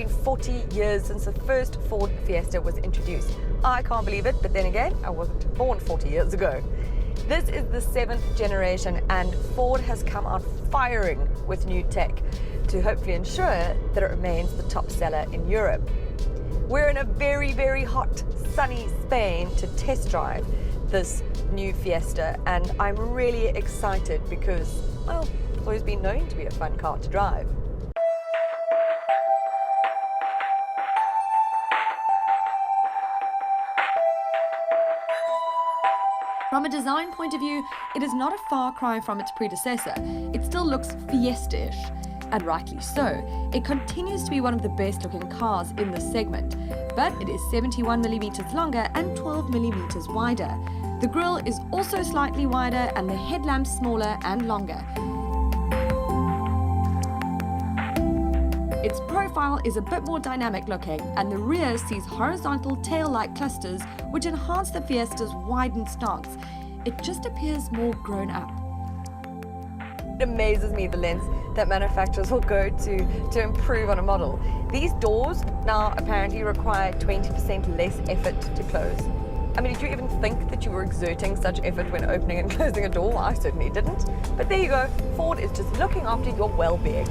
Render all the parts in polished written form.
been 40 years since the first Ford Fiesta was introduced. I can't believe it, but then again, I wasn't born 40 years ago. This is the 7th generation, and Ford has come out firing with new tech to hopefully ensure that it remains the top seller in Europe. We're in a very, very hot, sunny Spain to test drive this new Fiesta, and I'm really excited because, well, it's always been known to be a fun car to drive. From a design point of view, it is not a far cry from its predecessor. It still looks Fiesta-ish, and rightly so. It continues to be one of the best looking cars in this segment, but it is 71mm longer and 12mm wider. The grille is also slightly wider and the headlamps smaller and longer. Its profile is a bit more dynamic looking, and the rear sees horizontal tail-like clusters which enhance the Fiesta's widened stance. It just appears more grown up. It amazes me the lengths that manufacturers will go to improve on a model. These doors now apparently require 20% less effort to close. I mean, did you even think that you were exerting such effort when opening and closing a door? I certainly didn't. But there you go, Ford is just looking after your well-being.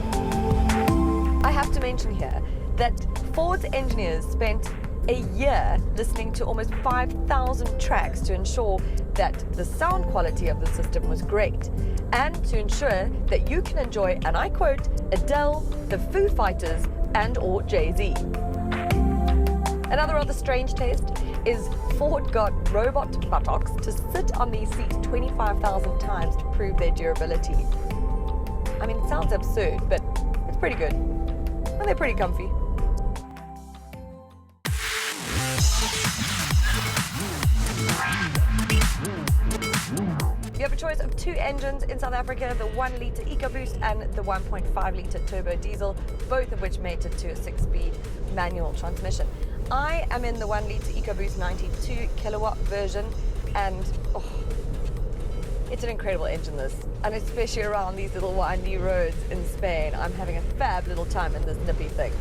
I have to mention here that Ford's engineers spent a year listening to almost 5,000 tracks to ensure that the sound quality of the system was great, and to ensure that you can enjoy, and I quote, Adele, the Foo Fighters, and or Jay-Z. Another rather strange taste is Ford got robot buttocks to sit on these seats 25,000 times to prove their durability. I mean, it sounds absurd, but it's pretty good. And they're pretty comfy. You have a choice of 2 engines in South Africa, the 1-litre EcoBoost and the 1.5-litre turbo diesel, both of which mated to a 6-speed manual transmission. I am in the 1-litre EcoBoost 92 kilowatt version, and it's an incredible engine, this, and especially around these little windy roads in Spain. I'm having a fab little time in this nippy thing.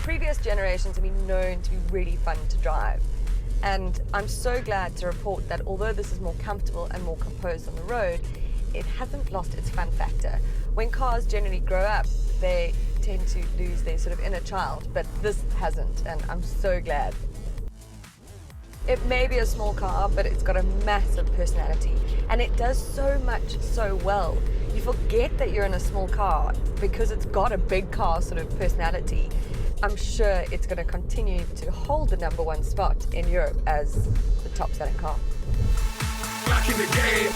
Previous generations have been known to be really fun to drive, and I'm so glad to report that although this is more comfortable and more composed on the road, it hasn't lost its fun factor. When cars generally grow up, they tend to lose their sort of inner child, but this hasn't, and I'm so glad. It may be a small car, but it's got a massive personality, and it does so much so well. You forget that you're in a small car because it's got a big car sort of personality. I'm sure it's going to continue to hold the #1 spot in Europe as the top selling car. Back in the game.